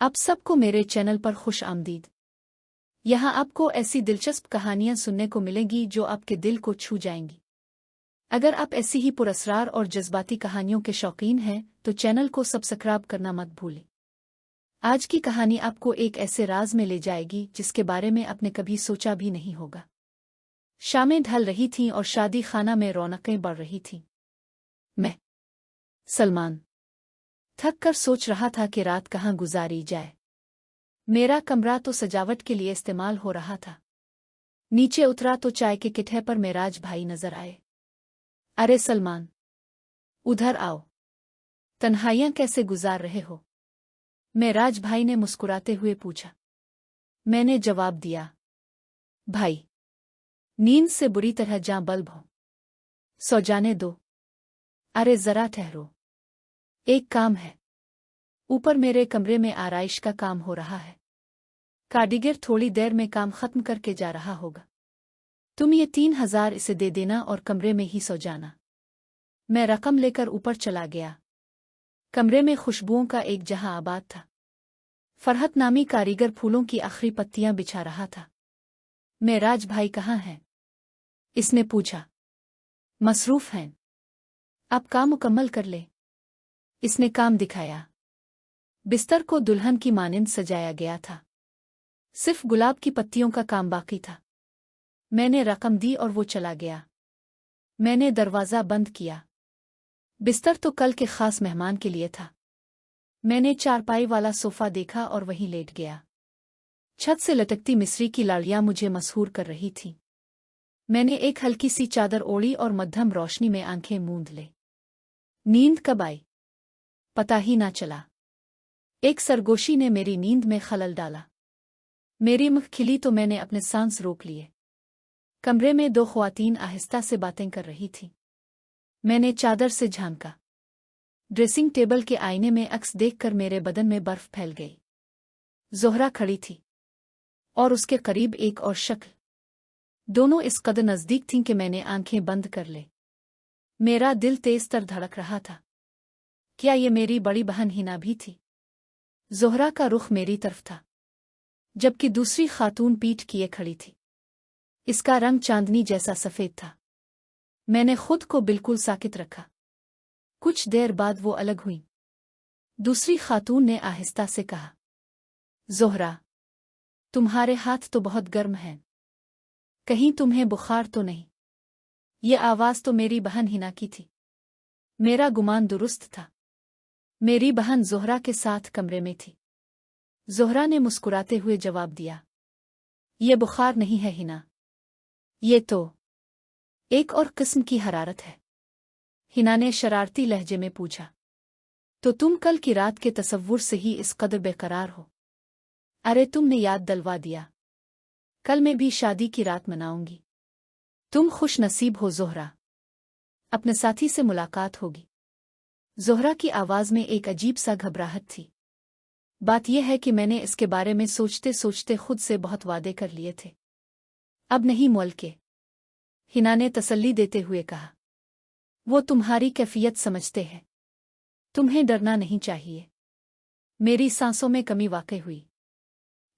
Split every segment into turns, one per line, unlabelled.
आप सबको मेरे चैनल पर खुश आमदीद। यहाँ आपको ऐसी दिलचस्प कहानियाँ सुनने को मिलेंगी जो आपके दिल को छू जाएंगी। अगर आप ऐसी ही पुरस्कार और जज्बाती कहानियों के शौकीन हैं तो चैनल को सब्सक्राइब करना मत भूलें। आज की कहानी आपको एक ऐसे राज में ले जाएगी जिसके बारे में आपने कभी सोचा भी नहीं होगा। शामें ढल रही थीं और शादी खाना में रौनकें बढ़ रही थीं। मैं सलमान थक कर सोच रहा था कि रात कहाँ गुजारी जाए। मेरा कमरा तो सजावट के लिए इस्तेमाल हो रहा था। नीचे उतरा तो चाय के किट्ठे पर मेराज भाई नजर आए। अरे सलमान, उधर आओ, तन्हाइयां कैसे गुजार रहे हो? मेराज भाई ने मुस्कुराते हुए पूछा। मैंने जवाब दिया, भाई, नींद से बुरी तरह जां बल्ब हो, सो जाने दो। अरे जरा ठहरो, एक काम है। ऊपर मेरे कमरे में आराइश का काम हो रहा है। कारीगर थोड़ी देर में काम खत्म करके जा रहा होगा। तुम ये 3,000 इसे दे देना और कमरे में ही सो जाना। मैं रकम लेकर ऊपर चला गया। कमरे में खुशबुओं का एक जहां आबाद था। फरहत नामी कारीगर फूलों की आखिरी पत्तियां बिछा रहा था। मेराज भाई कहाँ हैं? इसने पूछा। मसरूफ हैं। अब काम मुकम्मल कर ले। इसने काम दिखाया। बिस्तर को दुल्हन की मानिंद सजाया गया था। सिर्फ गुलाब की पत्तियों का काम बाकी था। मैंने रकम दी और वो चला गया। मैंने दरवाज़ा बंद किया। बिस्तर तो कल के खास मेहमान के लिए था। मैंने चारपाई वाला सोफा देखा और वहीं लेट गया। छत से लटकती मिस्री की लाड़ियां मुझे मसहूर कर रही थीं। मैंने एक हल्की सी चादर ओढ़ी और मध्यम रोशनी में आंखें मूंद ले। नींद कब आई पता ही ना चला। एक सरगोशी ने मेरी नींद में खलल डाला। मेरी मुख खिली तो मैंने अपने सांस रोक लिए। कमरे में 2 ख्वातीन आहिस्ता से बातें कर रही थीं। मैंने चादर से झांका। ड्रेसिंग टेबल के आईने में अक्स देखकर मेरे बदन में बर्फ फैल गई। ज़ोहरा खड़ी थी और उसके करीब एक और शक्ल। दोनों इस कदर नज़दीक थीं कि मैंने आंखें बंद कर ले। मेरा दिल तेज तर धड़क रहा था। क्या ये मेरी बड़ी बहन हिना भी थी? ज़ोहरा का रुख मेरी तरफ था, जबकि दूसरी खातून पीठ किए खड़ी थी। इसका रंग चांदनी जैसा सफ़ेद था। मैंने खुद को बिल्कुल साकित रखा। कुछ देर बाद वो अलग हुई। दूसरी खातून ने आहिस्ता से कहा, ज़ोहरा, तुम्हारे हाथ तो बहुत गर्म हैं। कहीं तुम्हें बुखार तो नहीं? ये आवाज़ तो मेरी बहन हिना की थी। मेरा गुमान दुरुस्त था। मेरी बहन ज़ोहरा के साथ कमरे में थी। ज़ोहरा ने मुस्कुराते हुए जवाब दिया, ये बुखार नहीं है हिना, ये तो एक और किस्म की हरारत है। हिना ने शरारती लहजे में पूछा, तो तुम कल की रात के तसव्वुर से ही इस कदर बेकरार हो? अरे तुमने याद दिलवा दिया। कल मैं भी शादी की रात मनाऊंगी। तुम खुश नसीब हो ज़ोहरा, अपने साथी से मुलाकात होगी। ज़ोहरा की आवाज़ में एक अजीब सा घबराहट थी। बात यह है कि मैंने इसके बारे में सोचते सोचते खुद से बहुत वादे कर लिए थे। अब नहीं मोल के, हिना ने तसल्ली देते हुए कहा। वो तुम्हारी कैफियत समझते हैं। तुम्हें डरना नहीं चाहिए। मेरी सांसों में कमी वाक़ई हुई।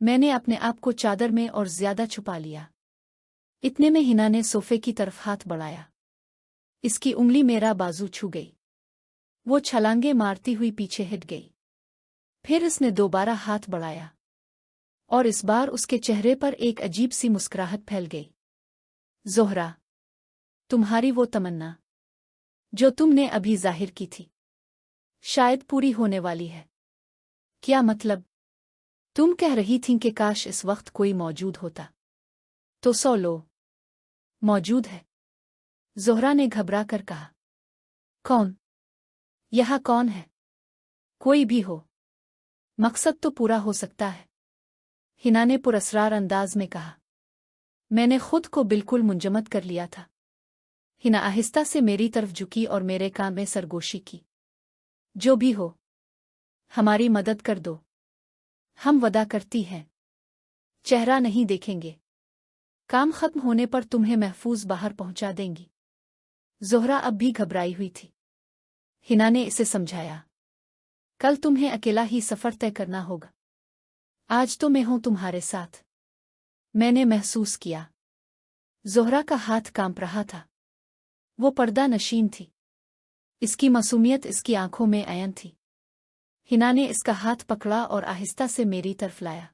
मैंने अपने आप को चादर में और ज्यादा छुपा लिया। इतने में हिना ने सोफे की तरफ हाथ बढ़ाया। इसकी उंगली मेरा बाजू छू गई। वो छलांगे मारती हुई पीछे हट गई। फिर इसने दोबारा हाथ बढ़ाया और इस बार उसके चेहरे पर एक अजीब सी मुस्कुराहट फैल गई। ज़ोहरा, तुम्हारी वो तमन्ना जो तुमने अभी जाहिर की थी, शायद पूरी होने वाली है। क्या मतलब? तुम कह रही थीं कि काश इस वक्त कोई मौजूद होता। तो सो लो, मौजूद है। ज़ोहरा ने घबरा कर कहा। कौन? यहाँ कौन है? कोई भी हो, मकसद तो पूरा हो सकता है, हिना ने पुरस्कार अंदाज में कहा। मैंने खुद को बिल्कुल मुंजमद कर लिया था। हिना आहिस्ता से मेरी तरफ झुकी और मेरे कान में सरगोशी की। जो भी हो, हमारी मदद कर दो। हम वदा करती हैं, चेहरा नहीं देखेंगे। काम खत्म होने पर तुम्हें महफूज बाहर पहुंचा देंगी। ज़ोहरा अब भी घबराई हुई थी। हिना ने इसे समझाया, कल तुम्हें अकेला ही सफ़र तय करना होगा। आज तो मैं हूं तुम्हारे साथ। मैंने महसूस किया। ज़ोहरा का हाथ कांप रहा था। वो पर्दा नशीन थी। इसकी मासूमियत इसकी आंखों में अयन थी। हिना ने इसका हाथ पकड़ा और आहिस्ता से मेरी तरफ लाया।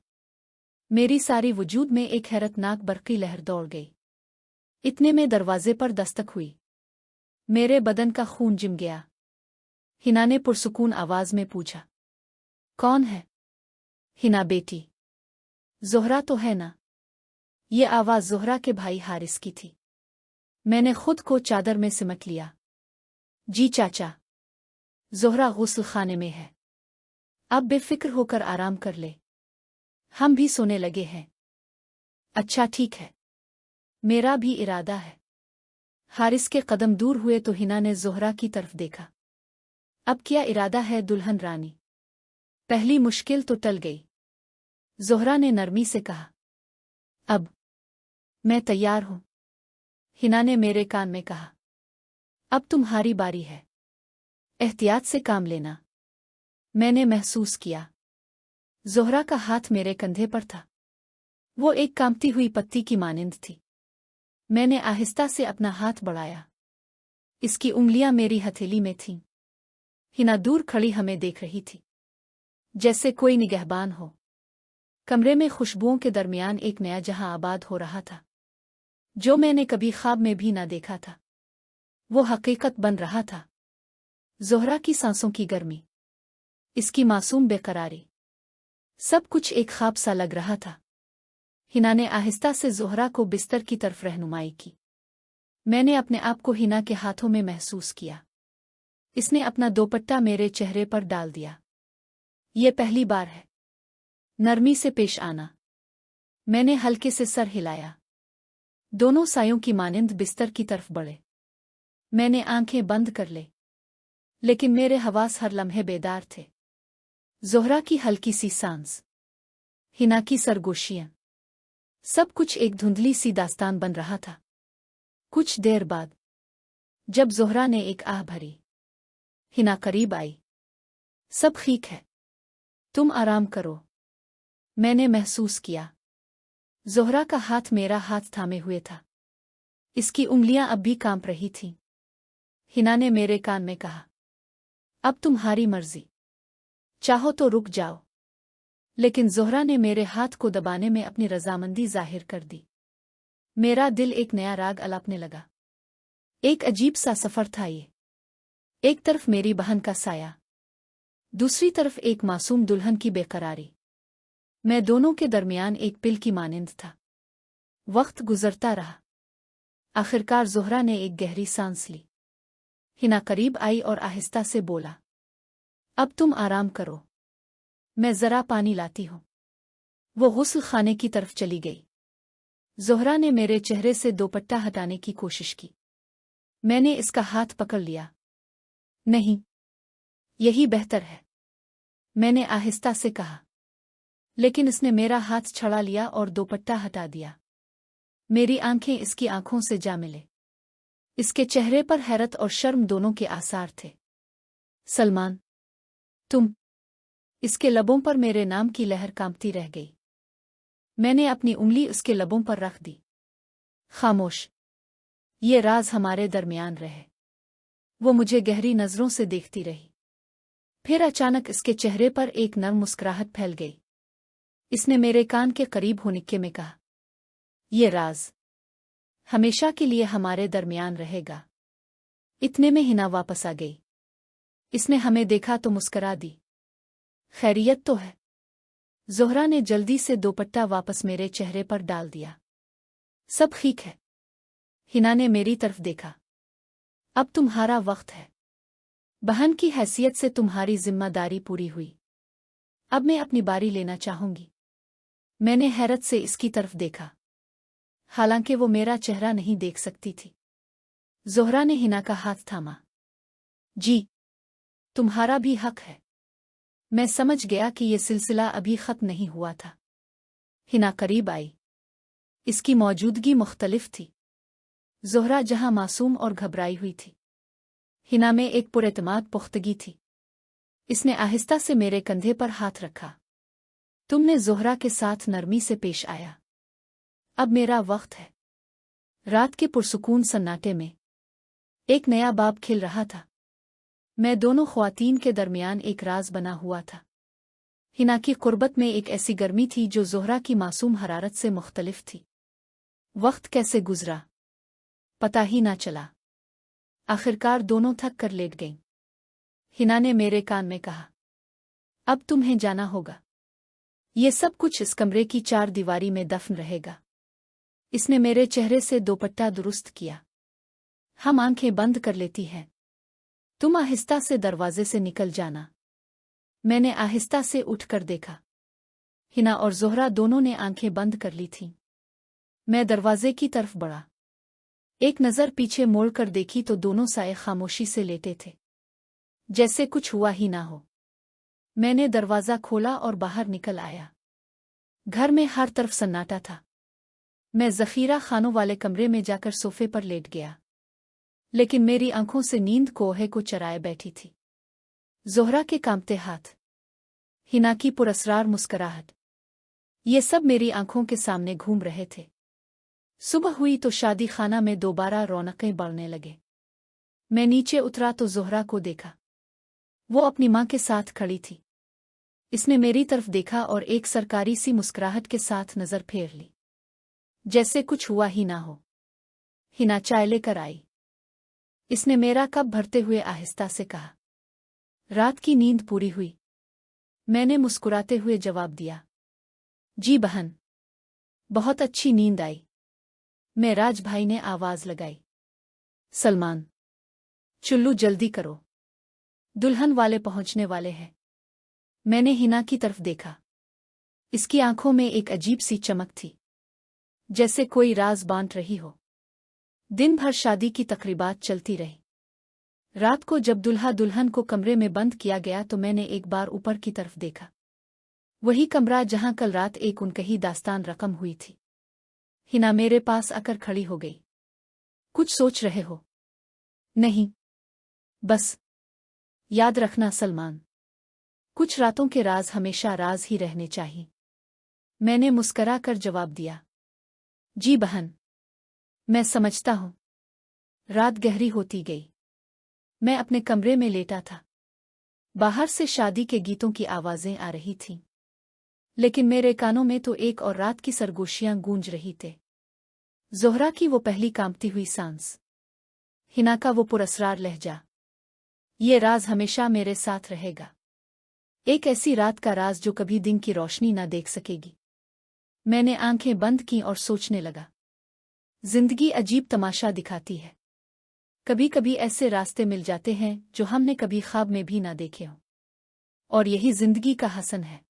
मेरी सारी वजूद में एक हैरतनाक बरकी लहर दौड़ गई। इतने में दरवाजे पर दस्तक हुई। मेरे बदन का खून जिम गया। हिना ने पुरसुकून आवाज में पूछा, कौन है? हिना बेटी, ज़ोहरा तो है ना? ये आवाज़ ज़ोहरा के भाई हारिस की थी। मैंने खुद को चादर में सिमट लिया। जी चाचा, ज़ोहरा गुस्ल खाने में है। अब बेफिक्र होकर आराम कर ले। हम भी सोने लगे हैं। अच्छा ठीक है, मेरा भी इरादा है। हारिस के कदम दूर हुए तो हिना ने ज़ोहरा की तरफ देखा। अब क्या इरादा है दुल्हन रानी? पहली मुश्किल तो टल गई। ज़ोहरा ने नरमी से कहा, अब मैं तैयार हूं। हिना ने मेरे कान में कहा, अब तुम्हारी बारी है। एहतियात से काम लेना। मैंने महसूस किया ज़ोहरा का हाथ मेरे कंधे पर था। वो एक कांपती हुई पत्ती की मानिंद थी। मैंने आहिस्ता से अपना हाथ बढ़ाया। इसकी उंगलियां मेरी हथेली में थीं। हिना दूर खड़ी हमें देख रही थी, जैसे कोई निगहबान हो। कमरे में खुशबुओं के दरमियान एक नया जहां आबाद हो रहा था, जो मैंने कभी ख्वाब में भी ना देखा था। वो हकीकत बन रहा था। ज़ोहरा की सांसों की गर्मी, इसकी मासूम बेकरारी, सब कुछ एक ख्वाब सा लग रहा था। हिना ने आहिस्ता से ज़ोहरा को बिस्तर की तरफ रहनुमाई की। मैंने अपने आप को हिना के हाथों में महसूस किया। इसने अपना दोपट्टा मेरे चेहरे पर डाल दिया। ये पहली बार है। नरमी से पेश आना। मैंने हल्के से सर हिलाया। दोनों सायों की मानिंद बिस्तर की तरफ बढ़े। मैंने आंखें बंद कर ले, लेकिन मेरे हवास हर लम्हे बेदार थे। ज़ोहरा की हल्की सी सांस, हिना की सरगोशियां, सब कुछ एक धुंधली सी दास्तान बन रहा था। कुछ देर बाद जब ज़ोहरा ने एक आह भरी, हिना करीब आई। सब ठीक है, तुम आराम करो। मैंने महसूस किया ज़ोहरा का हाथ मेरा हाथ थामे हुए था। इसकी उंगलियां अब भी कांप रही थीं। हिना ने मेरे कान में कहा, अब तुम्हारी मर्जी, चाहो तो रुक जाओ। लेकिन ज़ोहरा ने मेरे हाथ को दबाने में अपनी रजामंदी जाहिर कर दी। मेरा दिल एक नया राग अलापने लगा। एक अजीब सा सफ़र था ये। एक तरफ मेरी बहन का साया, दूसरी तरफ एक मासूम दुल्हन की बेकरारी। मैं दोनों के दरमियान एक पिल की मानिंद था। वक्त गुजरता रहा। आखिरकार ज़ोहरा ने एक गहरी सांस ली। हिना करीब आई और आहिस्ता से बोला, अब तुम आराम करो, मैं ज़रा पानी लाती हूँ। वो गुस्ल खाने की तरफ चली गई। ज़ोहरा ने मेरे चेहरे से दोपट्टा हटाने की कोशिश की। मैंने इसका हाथ पकड़ लिया। नहीं, यही बेहतर है, मैंने आहिस्ता से कहा। लेकिन इसने मेरा हाथ छड़ा लिया और दोपट्टा हटा दिया। मेरी आंखें इसकी आंखों से जा मिले। इसके चेहरे पर हैरत और शर्म दोनों के आसार थे। सलमान, तुम। इसके लबों पर मेरे नाम की लहर कांपती रह गई। मैंने अपनी उंगली उसके लबों पर रख दी। खामोश, ये राज हमारे दरमियान रहे। वो मुझे गहरी नजरों से देखती रही। फिर अचानक इसके चेहरे पर एक नर्म मुस्कुराहट फैल गई। इसने मेरे कान के करीब होनिक्के में कहा, ये राज हमेशा के लिए हमारे दरमियान रहेगा। इतने में हिना वापस आ गई। इसने हमें देखा तो मुस्कुरा दी। खैरियत तो है? ज़ोहरा ने जल्दी से दोपट्टा वापस मेरे चेहरे पर डाल दिया। सब ठीक है। हिना ने मेरी तरफ देखा। अब तुम्हारा वक्त है। बहन की हैसियत से तुम्हारी जिम्मेदारी पूरी हुई। अब मैं अपनी बारी लेना चाहूंगी। मैंने हैरत से इसकी तरफ देखा, हालांकि वो मेरा चेहरा नहीं देख सकती थी। ज़ोहरा ने हिना का हाथ थामा। जी, तुम्हारा भी हक है। मैं समझ गया कि ये सिलसिला अभी खत्म नहीं हुआ था। हिना करीब आई। इसकी मौजूदगी मुख्तलिफ थी। ज़ोहरा जहां मासूम और घबराई हुई थी, हिना में एक पुरएतमाद पुख्तगी थी। इसने आहिस्ता से मेरे कंधे पर हाथ रखा। तुमने ज़ोहरा के साथ नरमी से पेश आया। अब मेरा वक्त है। रात के पुरसुकून सन्नाटे में एक नया बाब खिल रहा था। मैं दोनों ख्वातीन के दरमियान एक राज बना हुआ था। हिना की कुर्बत में एक ऐसी गर्मी थी जो ज़ोहरा की मासूम हरारत से मुख्तलिफ थी। वक्त कैसे गुजरा पता ही ना चला। आखिरकार दोनों थक कर लेट गईं। हिना ने मेरे कान में कहा, अब तुम्हें जाना होगा। ये सब कुछ इस कमरे की चार दीवारी में दफन रहेगा। इसने मेरे चेहरे से दोपट्टा दुरुस्त किया। हम आंखें बंद कर लेती हैं। तुम आहिस्ता से दरवाजे से निकल जाना। मैंने आहिस्ता से उठकर देखा। हिना और ज़ोहरा दोनों ने आंखें बंद कर ली थीं। मैं दरवाजे की तरफ बढ़ा। एक नज़र पीछे मोड़कर देखी तो दोनों साए खामोशी से लेटे थे, जैसे कुछ हुआ ही ना हो। मैंने दरवाज़ा खोला और बाहर निकल आया। घर में हर तरफ सन्नाटा था। मैं ज़ख़ीरा खानों वाले कमरे में जाकर सोफे पर लेट गया, लेकिन मेरी आंखों से नींद कोहे को चराए बैठी थी। ज़ोहरा के कांपते हाथ, हिना की पुरअसरार मुस्कुराहट, ये सब मेरी आंखों के सामने घूम रहे थे। सुबह हुई तो शादी खाना में दोबारा रौनकें बढ़ने लगे। मैं नीचे उतरा तो ज़ोहरा को देखा। वो अपनी माँ के साथ खड़ी थी। इसने मेरी तरफ देखा और एक सरकारी सी मुस्कुराहट के साथ नज़र फेर ली, जैसे कुछ हुआ ही ना हो। हिना चाय लेकर आई। इसने मेरा कप भरते हुए आहिस्ता से कहा, रात की नींद पूरी हुई? मैंने मुस्कुराते हुए जवाब दिया, जी बहन, बहुत अच्छी नींद आई। मैं राज भाई ने आवाज़ लगाई, सलमान, चुल्लू जल्दी करो, दुल्हन वाले पहुंचने वाले हैं। मैंने हिना की तरफ देखा। इसकी आंखों में एक अजीब सी चमक थी, जैसे कोई राज बांट रही हो। दिन भर शादी की तकरीबात चलती रही। रात को जब दुल्हा दुल्हन को कमरे में बंद किया गया तो मैंने एक बार ऊपर की तरफ देखा। वही कमरा जहां कल रात एक उनकही दास्तान रकम हुई थी। हिना मेरे पास आकर खड़ी हो गई। कुछ सोच रहे हो? नहीं, बस याद रखना सलमान, कुछ रातों के राज हमेशा राज ही रहने चाहिए। मैंने मुस्करा कर जवाब दिया, जी बहन, मैं समझता हूं। रात गहरी होती गई। मैं अपने कमरे में लेटा था। बाहर से शादी के गीतों की आवाजें आ रही थीं, लेकिन मेरे कानों में तो एक और रात की सरगोशियां गूंज रही थे। ज़ोहरा की वो पहली कांपती हुई सांस, हिना का वो पुरअसरार लहजा। ये राज हमेशा मेरे साथ रहेगा। एक ऐसी रात का राज जो कभी दिन की रोशनी ना देख सकेगी। मैंने आंखें बंद की और सोचने लगा, जिंदगी अजीब तमाशा दिखाती है। कभी कभी ऐसे रास्ते मिल जाते हैं जो हमने कभी ख्वाब में भी ना देखे हों, और यही जिंदगी का हसन है।